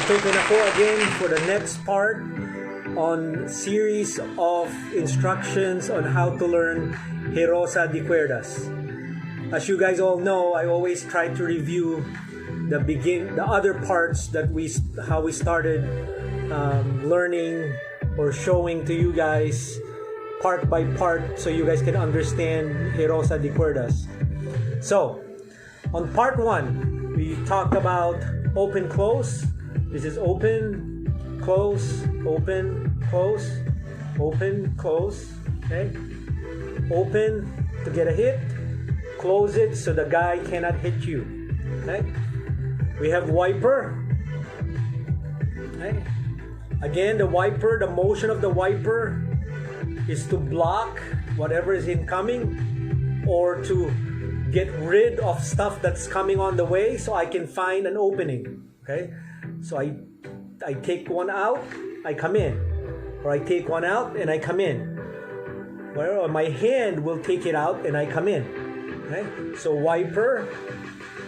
Antoken ako again for the next part on series of instructions on how to learn Heyrosa De Cuerdas. As you guys all know, I always try to review the other parts that how we started learning or showing to you guys part by part so you guys can understand Heyrosa De Cuerdas. So, on part 1, we talked about open, close. This is open, close, open, close, open, close. Okay? Open to get a hit, close it so the guy cannot hit you. Okay? We have wiper. Okay? Again, the wiper, the motion of the wiper is to block whatever is incoming or to get rid of stuff that's coming on the way so I can find an opening. Okay? So I take one out, I come in. Or I take one out and I come in. Or my hand will take it out and I come in. Okay? So wiper,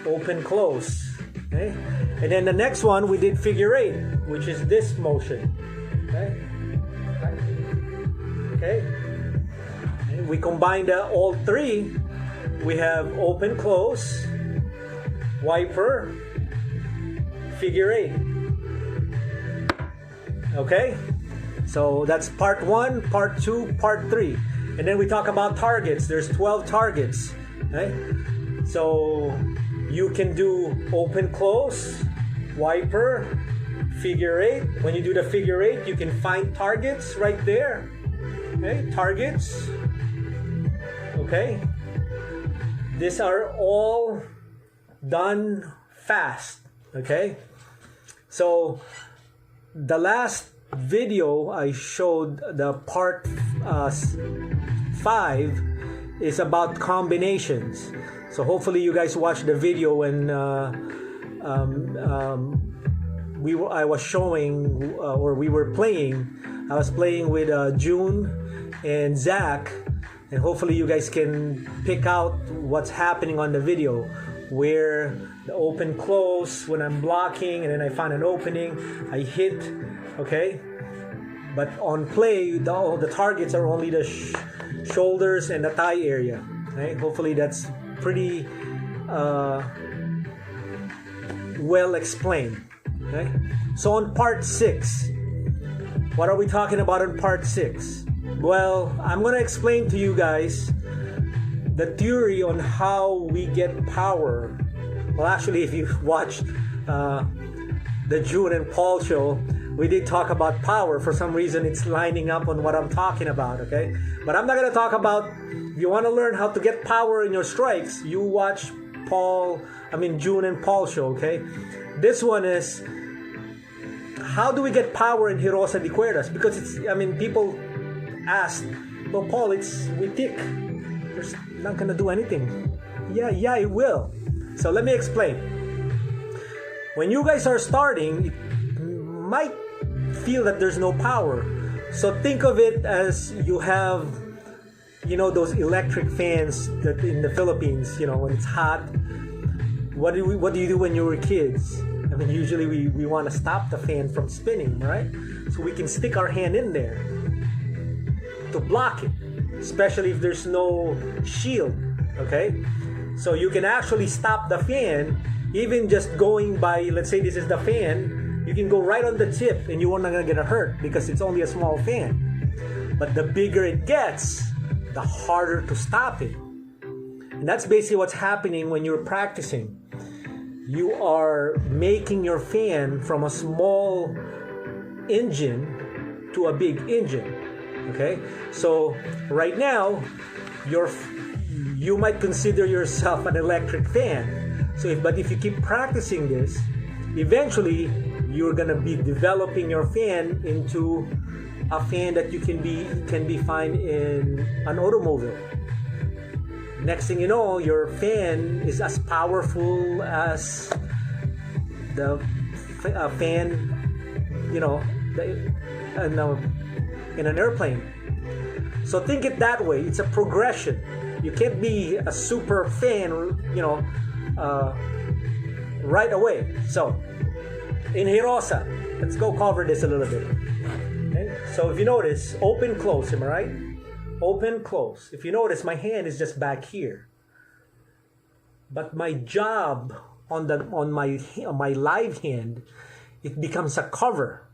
open, close. Okay? And then the next one we did figure 8, which is this motion. Okay? Okay? And we combined all three. We have open, close, wiper, figure 8. Okay? So that's part 1, part 2, part 3. And then we talk about targets. There's 12 targets. Okay? So you can do open, close, wiper, figure 8. When you do the figure 8, you can find targets right there. Okay? Targets. Okay? These are all done fast. Okay? So the last video I showed, the part 5 is about combinations. So hopefully you guys watched the video when I was showing or we were playing. I was playing with June and Zach, and hopefully you guys can pick out what's happening on the video, where the open, close, when I'm blocking and then I find an opening, I hit. Okay, but on play, the targets are only the shoulders and the thigh area. Okay, hopefully that's pretty well explained. Okay, so on part 6, what are we talking about on part 6? Well, I'm gonna explain to you guys the theory on how we get power. Well, actually, if you watched the June and Paul show, we did talk about power. For some reason, it's lining up on what I'm talking about, okay? But I'm not going to talk about, if you want to learn how to get power in your strikes, you watch June and Paul show, okay? This one is, how do we get power in Heyrosa De Cuerdas? Because people ask, well, Paul, it's Witik. It's not going to do anything. Yeah, it will. So let me explain. When you guys are starting, it might feel that there's no power. So think of it as you have, those electric fans that in the Philippines, when it's hot. What do you do when you were kids? Usually we want to stop the fan from spinning, right? So we can stick our hand in there to block it, especially if there's no shield, okay? So you can actually stop the fan, even just going by, let's say this is the fan, you can go right on the tip and you're not going to get hurt because it's only a small fan. But the bigger it gets, the harder to stop it. And that's basically what's happening when you're practicing. You are making your fan from a small engine to a big engine. Okay? So right now, you might consider yourself an electric fan. But if you keep practicing this, eventually you're gonna be developing your fan into a fan that you can be found in an automobile. Next thing you know, your fan is as powerful as the fan, in an airplane. So think it that way. It's a progression. You can't be a super fan, right away. So in Heyrosa, let's go cover this a little bit. Okay? So if you notice, open, close, am I right? Open, close. If you notice, my hand is just back here. But my job on my live hand, it becomes a cover.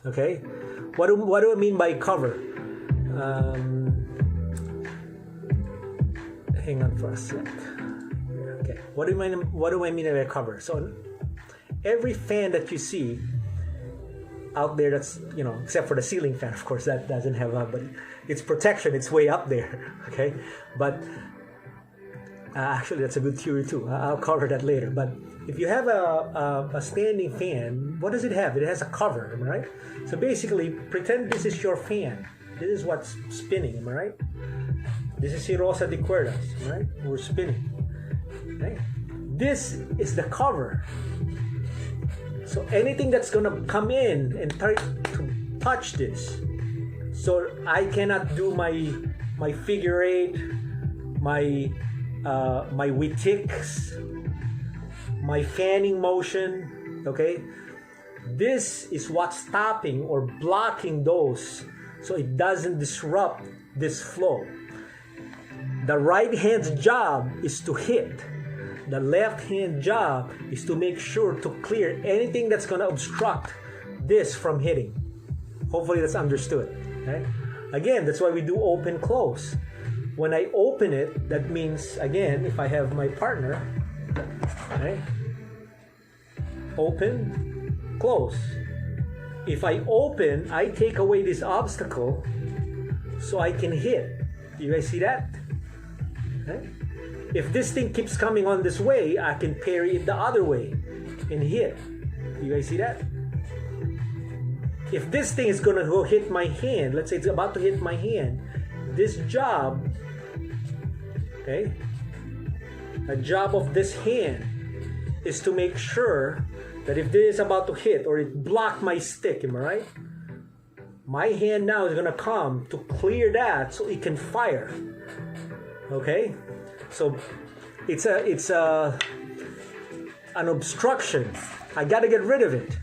Okay? What do I mean by cover? Hang on for a sec. Okay. What do I mean by cover? So every fan that you see out there, that's, you know, except for the ceiling fan, of course, that doesn't have a, but it's protection, it's way up there. Okay? But actually, that's a good theory too. I'll cover that later. But if you have a standing fan, what does it have? It has a cover, am I right? So basically, pretend this is your fan. This is what's spinning, am I right? This is Heyrosa De Cuerdas, am I right? We're spinning. Okay? This is the cover. So anything that's gonna come in and try to touch this, so I cannot do my figure eight, my Witiks, my fanning motion, okay? This is what's stopping or blocking those so it doesn't disrupt this flow. The right hand's job is to hit. The left hand job is to make sure to clear anything that's going to obstruct this from hitting. Hopefully that's understood. Okay? Again, that's why we do open, close. When I open it, that means, again, if I have my partner, okay, open, close. If I open, I take away this obstacle so I can hit. You guys see that? Okay. If this thing keeps coming on this way, I can parry it the other way and hit. You guys see that? If this thing is gonna go hit my hand, let's say it's about to hit my hand, this job, okay, the job of this hand is to make sure that if this is about to hit or it blocked my stick, am I right? My hand now is gonna come to clear that so it can fire. Okay? So it's an obstruction. I got to get rid of it.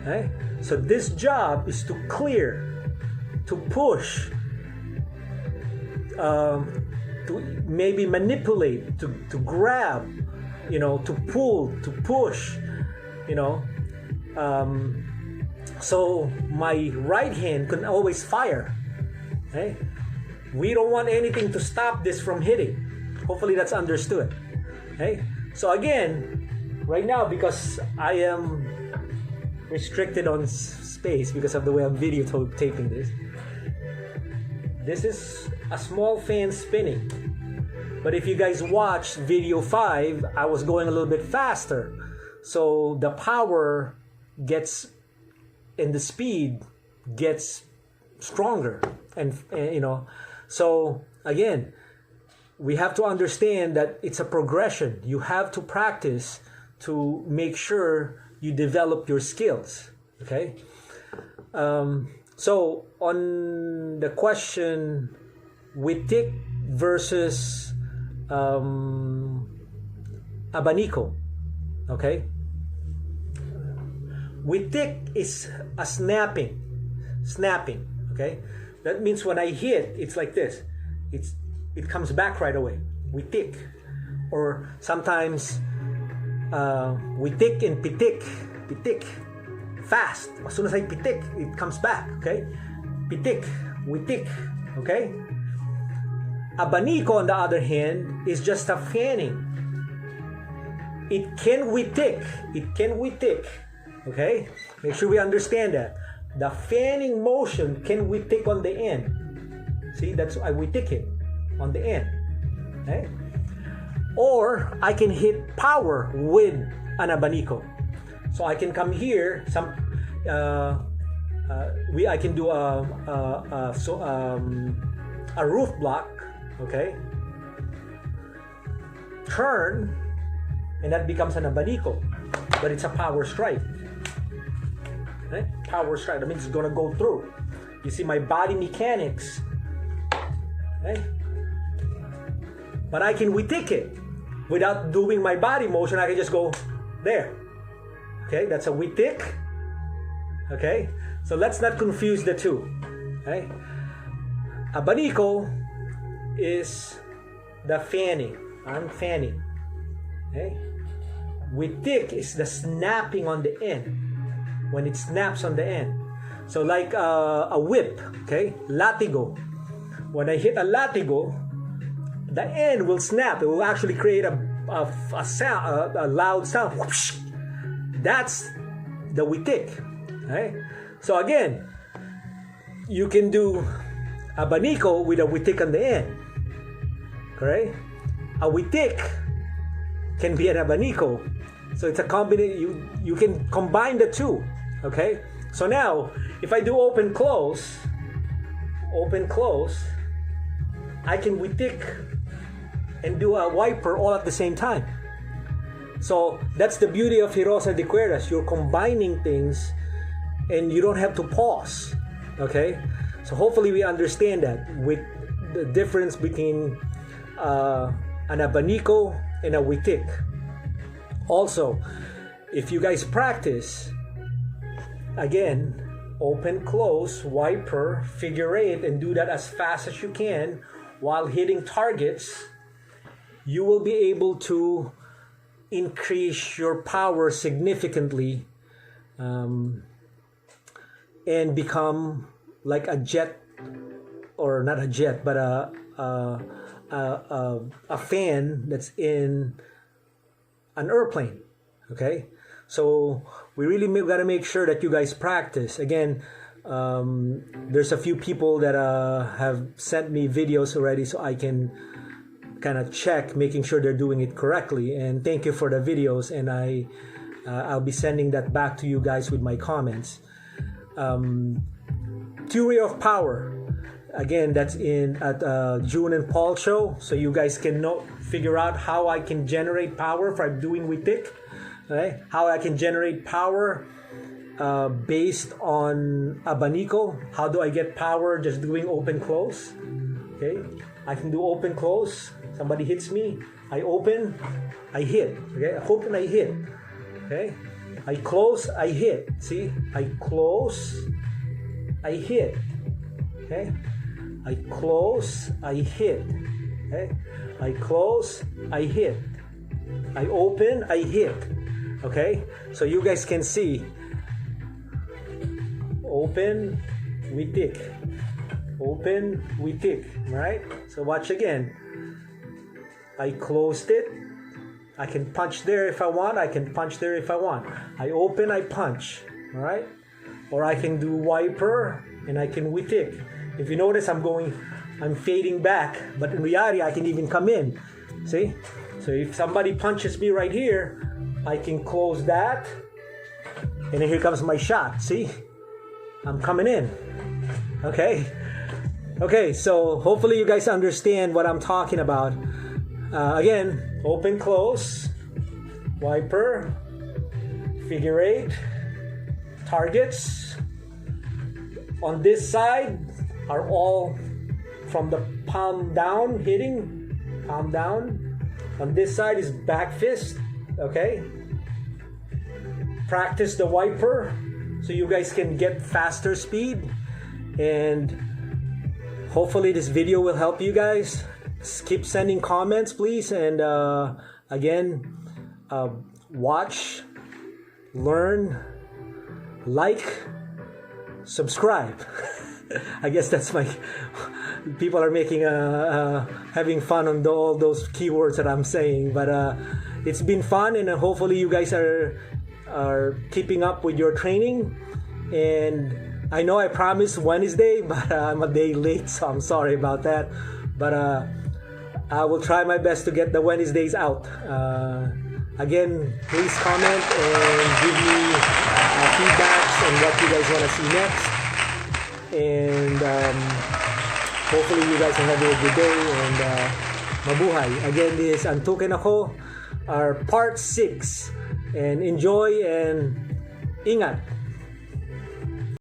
Okay? So this job is to clear, to push, to maybe manipulate, to grab, you know, to pull, to push, you know. So my right hand can always fire. Okay? We don't want anything to stop this from hitting. Hopefully that's understood. Okay? So again, right now, because I am restricted on space because of the way I'm videotaping this is a small fan spinning. But if you guys watched video 5, I was going a little bit faster. So the power gets, and the speed gets stronger. And you know, so again, we have to understand that it's a progression. You have to practice to make sure you develop your skills. Okay? So on the question, Witik versus Abaniko. Okay? Witik is a snapping. Okay? That means when I hit, it's like this. It comes back right away. Witik. Or sometimes Witik and pitik. Pitik. Fast. As soon as I pitik, it comes back. Okay? Pitik. Witik. Okay? Abaniko, on the other hand, is just a fanning. It can witik. It can witik. Okay? Make sure we understand that. The fanning motion can witik on the end. See, that's why we witik it on the end. Okay? Or I can hit power with an abaniko. So I can come here. I can do a roof block. Okay. Turn, and that becomes an abaniko, but it's a power strike. Okay? Power strike. That means it's gonna go through. You see my body mechanics. Okay? But I can witik it without doing my body motion. I can just go there. Okay, that's a Witik. Okay, so let's not confuse the two. Okay, Abaniko is the fanning. I'm fanning. Okay, Witik is the snapping on the end. When it snaps on the end. So like a whip, okay, latigo. When I hit a latigo, the end will snap. It will actually create a sound, a loud sound. Whoosh. That's the Witik. Okay? So again, you can do Abaniko with a Witik on the end. Okay? A Witik can be an Abaniko. So it's a combination. You can combine the two. Okay? So now, if I do open close, I can Witik and do a wiper all at the same time. So that's the beauty of Heyrosa De Cuerdas. You're combining things and you don't have to pause. Okay? So hopefully we understand that with the difference between an Abaniko and a Witik. Also, if you guys practice, again, open, close, wiper, figure eight, and do that as fast as you can while hitting targets, you will be able to increase your power significantly and become like a jet, or not a jet, but a fan that's in an airplane. Okay, so we really got to make sure that you guys practice. Again, there's a few people that have sent me videos already, so I can kind of check, making sure they're doing it correctly. And thank you for the videos, and I'll be sending that back to you guys with my comments. Theory of power. Again, that's at June and Paul show, so you guys can figure out how I can generate power if I'm doing Witik. Okay? How I can generate power based on Abaniko. How do I get power just doing open close? Okay, I can do open close. Somebody hits me, I open, I hit. Okay, I open, I hit. Okay, I close, I hit. See, I close, I hit. Okay, I close, I hit. Okay, I close, I hit. I open, I hit. Okay, so you guys can see. Open, Witik. Open, Witik. Right? So watch again. I closed it. I can punch there if I want. I can punch there if I want. I open, I punch. All right? Or I can do wiper and I can Witik. If you notice, I'm fading back, but in reality, I can even come in. See? So if somebody punches me right here, I can close that, and then here comes my shot. See? I'm coming in. Okay? Okay, so hopefully you guys understand what I'm talking about. Again, open, close, wiper, figure eight, targets. On this side are all from the palm down, hitting, palm down. On this side is back fist, okay? Practice the wiper so you guys can get faster speed, and hopefully this video will help you guys. Keep sending comments, please, and again, watch, learn, like, subscribe. I guess that's my people are making having fun on all those keywords that I'm saying, but it's been fun, and hopefully you guys are keeping up with your training. And I know I promised Wednesday, but I'm a day late, so I'm sorry about that, but I will try my best to get the Wednesdays out. Again, please comment and give me feedbacks on what you guys want to see next. And hopefully you guys are having a good day, and mabuhay. Again, this is Antoken ako, our part 6. And enjoy and ingat.